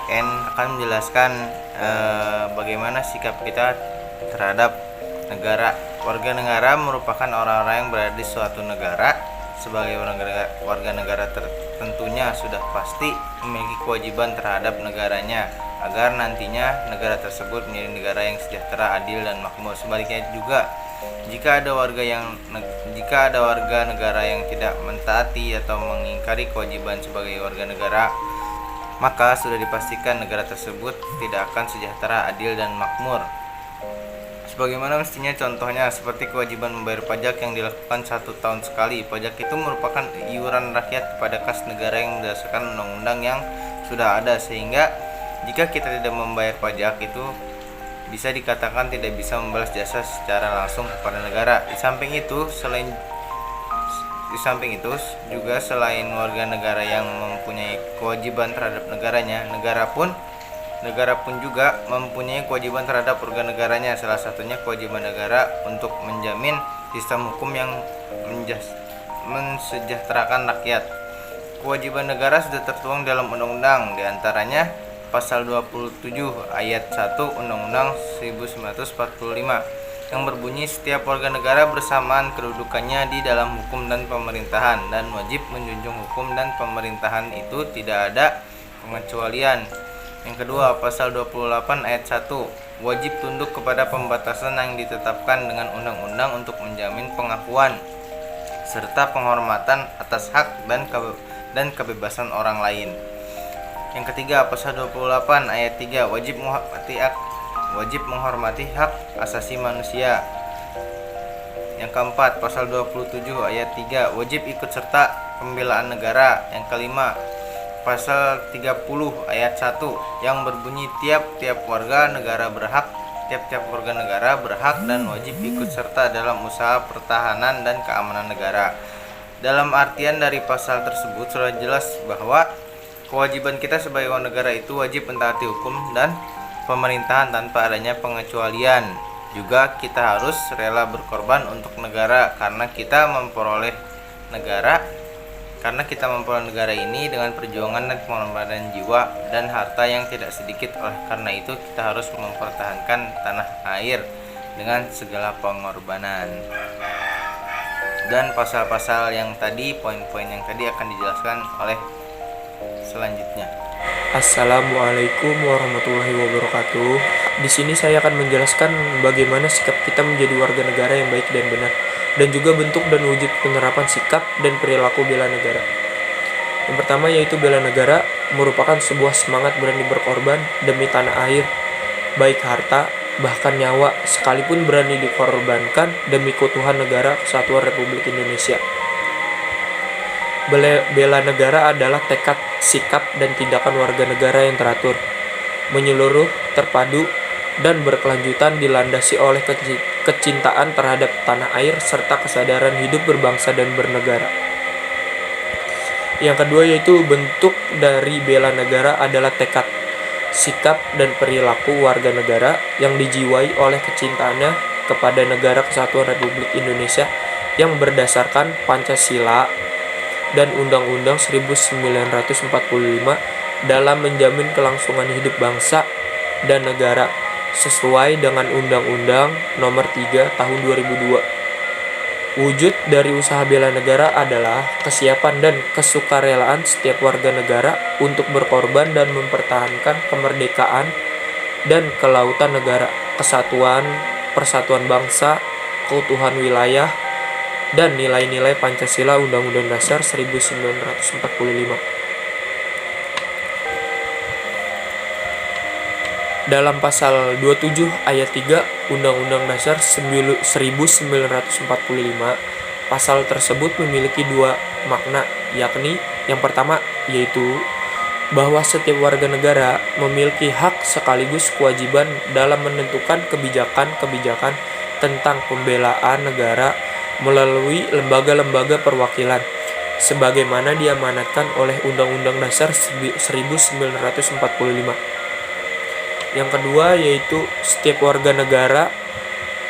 KKN akan menjelaskan bagaimana sikap kita terhadap negara. Warga negara merupakan orang-orang yang berada di suatu negara. Sebagai warga negara tentunya sudah pasti memiliki kewajiban terhadap negaranya agar nantinya negara tersebut menjadi negara yang sejahtera, adil, dan makmur. Sebaliknya juga, jika ada warga negara yang tidak mentaati atau mengingkari kewajiban sebagai warga negara, maka sudah dipastikan negara tersebut tidak akan sejahtera, adil, dan makmur. Sebagaimana mestinya, contohnya seperti kewajiban membayar pajak yang dilakukan 1 tahun sekali. Pajak itu merupakan iuran rakyat kepada kas negara yang berdasarkan undang-undang yang sudah ada, sehingga jika kita tidak membayar pajak itu bisa dikatakan tidak bisa membalas jasa secara langsung kepada negara. Di samping itu juga selain warga negara yang mempunyai kewajiban terhadap negaranya, negara pun juga mempunyai kewajiban terhadap warga negaranya. Salah satunya kewajiban negara untuk menjamin sistem hukum yang mensejahterakan rakyat. Kewajiban negara sudah tertuang dalam undang-undang, diantaranya pasal 27 ayat 1 Undang-Undang 1945 yang berbunyi setiap warga negara bersamaan kedudukannya di dalam hukum dan pemerintahan dan wajib menjunjung hukum dan pemerintahan itu tidak ada pengecualian. Yang kedua, pasal 28 ayat 1 wajib tunduk kepada pembatasan yang ditetapkan dengan undang-undang untuk menjamin pengakuan serta penghormatan atas hak dan kebebasan orang lain. Yang ketiga, pasal 28 ayat 3 wajib menghormati hak asasi manusia. Yang keempat, pasal 27 ayat 3 wajib ikut serta pembelaan negara. Yang kelima, pasal 30 ayat 1 yang berbunyi tiap-tiap warga negara berhak dan wajib ikut serta dalam usaha pertahanan dan keamanan negara. Dalam artian dari pasal tersebut sudah jelas bahwa kewajiban kita sebagai warga negara itu wajib mentaati hukum dan pemerintahan tanpa adanya pengecualian. Juga kita harus rela berkorban untuk negara karena kita memperoleh negara ini dengan perjuangan dan pengorbanan jiwa dan harta yang tidak sedikit. Oleh karena itu kita harus mempertahankan tanah air dengan segala pengorbanan. Dan pasal-pasal yang tadi, poin-poin yang tadi akan dijelaskan oleh selanjutnya. Assalamualaikum warahmatullahi wabarakatuh. Di sini saya akan menjelaskan bagaimana sikap kita menjadi warga negara yang baik dan benar, dan juga bentuk dan wujud penerapan sikap dan perilaku bela negara. Yang pertama yaitu bela negara merupakan sebuah semangat berani berkorban demi tanah air, baik harta bahkan nyawa sekalipun berani dikorbankan demi keutuhan negara kesatuan Republik Indonesia. Bela negara adalah tekad, sikap, dan tindakan warga negara yang teratur, menyeluruh, terpadu, dan berkelanjutan dilandasi oleh kecintaan terhadap tanah air serta kesadaran hidup berbangsa dan bernegara. Yang kedua yaitu bentuk dari bela negara adalah tekad, sikap, dan perilaku warga negara yang dijiwai oleh kecintaannya kepada negara kesatuan Republik Indonesia yang berdasarkan Pancasila dan Undang-Undang 1945 dalam menjamin kelangsungan hidup bangsa dan negara sesuai dengan Undang-Undang Nomor 3 Tahun 2002. Wujud dari usaha bela negara adalah kesiapan dan kesukarelaan setiap warga negara untuk berkorban dan mempertahankan kemerdekaan dan kelautan negara, kesatuan, persatuan bangsa, keutuhan wilayah, dan nilai-nilai Pancasila Undang-Undang Dasar 1945. Dalam pasal 27 ayat 3 Undang-Undang Dasar 1945, pasal tersebut memiliki dua makna, yakni yang pertama yaitu bahwa setiap warga negara memiliki hak sekaligus kewajiban dalam menentukan kebijakan-kebijakan tentang pembelaan negara melalui lembaga-lembaga perwakilan sebagaimana diamanatkan oleh Undang-Undang Dasar 1945. Yang kedua yaitu setiap warga negara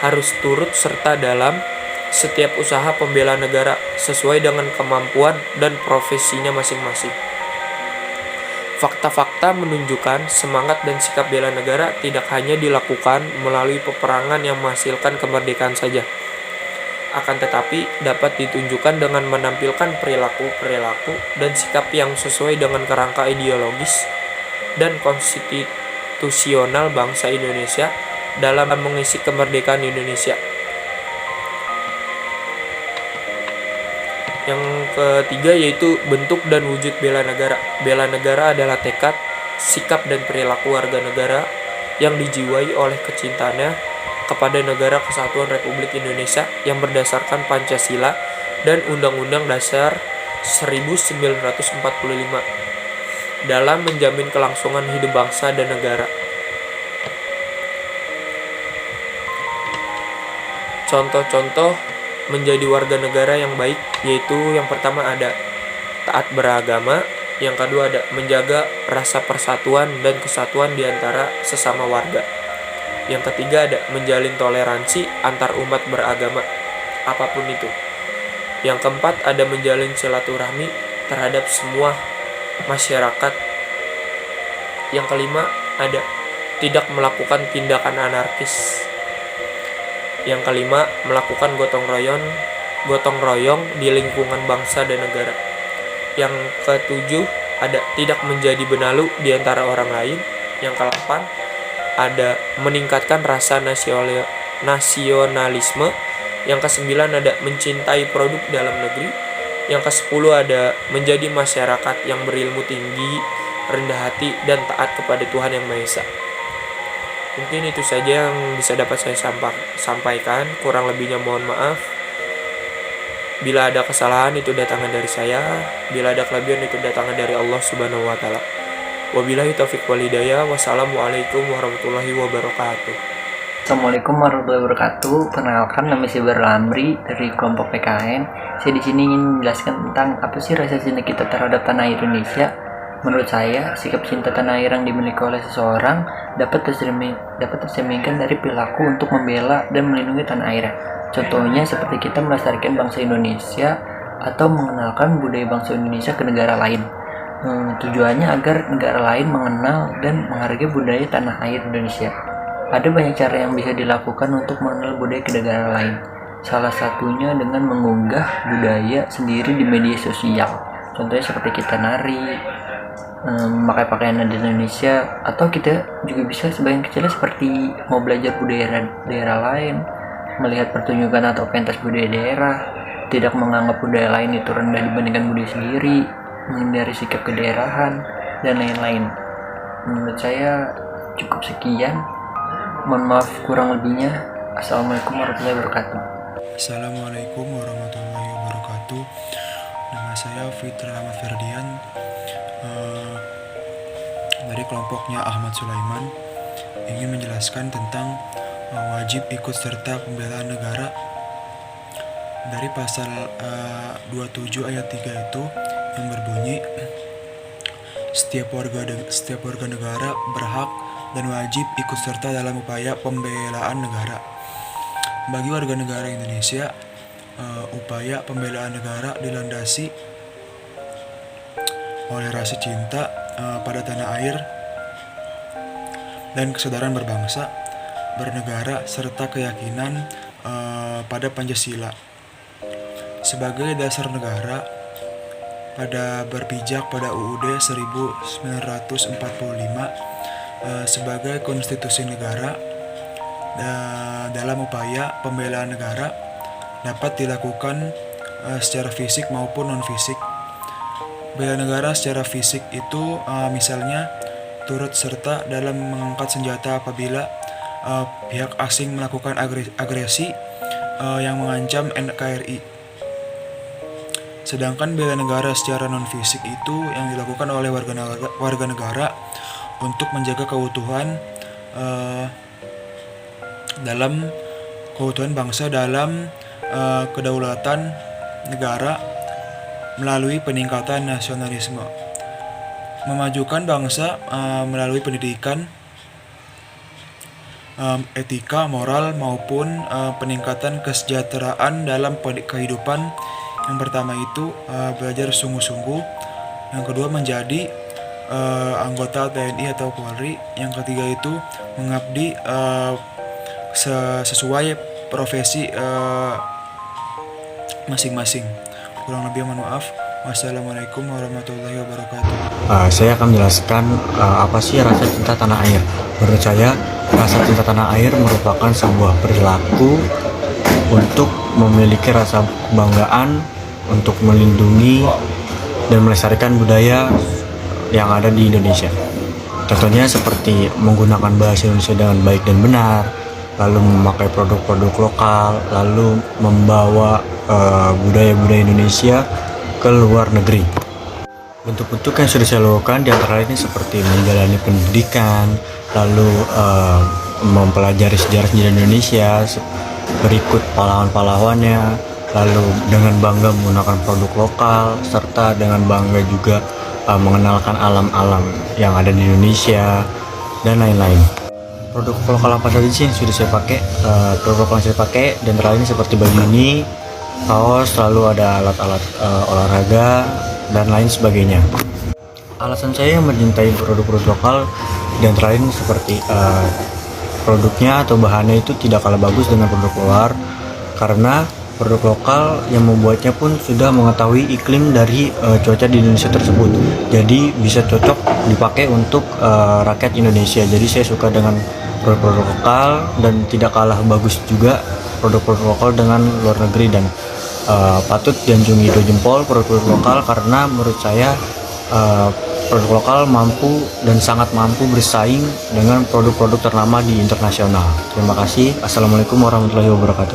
harus turut serta dalam setiap usaha pembelaan negara sesuai dengan kemampuan dan profesinya masing-masing. Fakta-fakta menunjukkan semangat dan sikap bela negara tidak hanya dilakukan melalui peperangan yang menghasilkan kemerdekaan saja, akan tetapi dapat ditunjukkan dengan menampilkan perilaku-perilaku dan sikap yang sesuai dengan kerangka ideologis dan konstitusional bangsa Indonesia dalam mengisi kemerdekaan Indonesia. Yang ketiga yaitu bentuk dan wujud bela negara. Bela negara adalah tekad, sikap dan perilaku warga negara yang dijiwai oleh kecintaannya kepada Negara Kesatuan Republik Indonesia yang berdasarkan Pancasila dan Undang-Undang Dasar 1945 dalam menjamin kelangsungan hidup bangsa dan negara. Contoh-contoh menjadi warga negara yang baik yaitu yang pertama ada taat beragama, yang kedua ada menjaga rasa persatuan dan kesatuan di antara sesama warga. Yang ketiga ada menjalin toleransi antar umat beragama apapun itu. Yang keempat ada menjalin silaturahmi terhadap semua masyarakat. Yang kelima ada tidak melakukan tindakan anarkis. Yang kelima, melakukan gotong royong di lingkungan bangsa dan negara. Yang ketujuh, ada tidak menjadi benalu di antara orang lain. Yang kedelapan, ada meningkatkan rasa nasionalisme. Yang kesembilan, ada mencintai produk dalam negeri. Yang kesepuluh, ada menjadi masyarakat yang berilmu tinggi, rendah hati, dan taat kepada Tuhan Yang Maha Esa. Mungkin itu saja yang bisa dapat saya sampaikan. Kurang lebihnya mohon maaf. Bila ada kesalahan itu datangnya dari saya. Bila ada kelebihan itu datangnya dari Allah Subhanahu wa taala. Wabillahi taufiq wal hidayah. Wassalamualaikum warahmatullahi wabarakatuh. Assalamualaikum warahmatullahi wabarakatuh. Perkenalkan, nama saya Berlamri dari kelompok PKN. Saya di sini ingin menjelaskan tentang apa sih rasa cinta kita terhadap tanah air Indonesia. Menurut saya, sikap cinta tanah air yang dimiliki oleh seseorang dapat tercerminkan dari perilaku untuk membela dan melindungi tanah airnya. Contohnya seperti kita melestarikan bangsa Indonesia atau mengenalkan budaya bangsa Indonesia ke negara lain. Tujuannya agar negara lain mengenal dan menghargai budaya tanah air Indonesia. Ada banyak cara yang bisa dilakukan untuk mengenal budaya ke negara lain. Salah satunya dengan mengunggah budaya sendiri di media sosial. Contohnya seperti kita nari, memakai pakaian adat Indonesia, atau kita juga bisa sebagian kecilnya seperti mau belajar budaya daerah lain, melihat pertunjukan atau pentas budaya daerah, tidak menganggap budaya lain itu rendah dibandingkan budaya sendiri, menghindari sikap kedaerahan, dan lain-lain. Menurut saya cukup sekian. Mohon maaf kurang lebihnya. Assalamualaikum warahmatullahi wabarakatuh. Assalamualaikum warahmatullahi wabarakatuh. Nama saya Fitra Ahmad Ferdian, dari kelompoknya Ahmad Sulaiman, ingin menjelaskan tentang wajib ikut serta pembelaan negara. Dari pasal 27 ayat 3 itu yang berbunyi, setiap warga negara berhak dan wajib ikut serta dalam upaya pembelaan negara. Bagi warga negara Indonesia, upaya pembelaan negara dilandasi oleh rasa cinta pada tanah air dan kesadaran berbangsa, bernegara, serta keyakinan pada Pancasila sebagai dasar negara. Pada berpijak pada UUD 1945 sebagai konstitusi negara, dalam upaya pembelaan negara dapat dilakukan secara fisik maupun non-fisik. Bela negara secara fisik itu misalnya turut serta dalam mengangkat senjata apabila pihak asing melakukan agresi yang mengancam NKRI. Sedangkan bela negara secara non-fisik itu yang dilakukan oleh warga negara untuk menjaga keutuhan bangsa dalam kedaulatan negara melalui peningkatan nasionalisme, memajukan bangsa melalui pendidikan, etika, moral, maupun peningkatan kesejahteraan dalam kehidupan. Yang pertama itu belajar sungguh-sungguh. Yang kedua menjadi anggota TNI atau Polri. Yang ketiga itu mengabdi sesuai profesi masing-masing. Kurang lebih mohon maaf. Wassalamualaikum warahmatullahi wabarakatuh. Saya akan menjelaskan apa sih rasa cinta tanah air. Menurut saya, rasa cinta tanah air merupakan sebuah perilaku untuk memiliki rasa kebanggaan, untuk melindungi dan melestarikan budaya yang ada di Indonesia. Contohnya seperti menggunakan bahasa Indonesia dengan baik dan benar, lalu memakai produk-produk lokal, lalu membawa budaya-budaya Indonesia ke luar negeri. Bentuk-bentuk yang sudah saya lakukan di antara lainnya seperti menjalani pendidikan, lalu mempelajari sejarah-sejarah Indonesia, berikut pahlawan-pahlawannya, lalu dengan bangga menggunakan produk lokal, serta dengan bangga juga mengenalkan alam-alam yang ada di Indonesia, dan lain-lain. Produk lokal apa saja sih yang sudah saya pakai? Produk lokal yang saya pakai dan antara lain seperti baju ini, kaos, lalu ada alat-alat olahraga, dan lain sebagainya. Alasan saya mencintai produk-produk lokal dan antara lain seperti produknya atau bahannya itu tidak kalah bagus dengan produk luar, karena produk lokal yang membuatnya pun sudah mengetahui iklim dari cuaca di Indonesia tersebut, jadi bisa cocok dipakai untuk rakyat Indonesia. Jadi saya suka dengan produk-produk lokal dan tidak kalah bagus juga produk-produk lokal dengan luar negeri, dan patut dianjungi 2 jempol produk-produk lokal, karena menurut saya produk lokal mampu dan sangat mampu bersaing dengan produk-produk ternama di internasional. Terima kasih. Assalamualaikum warahmatullahi wabarakatuh.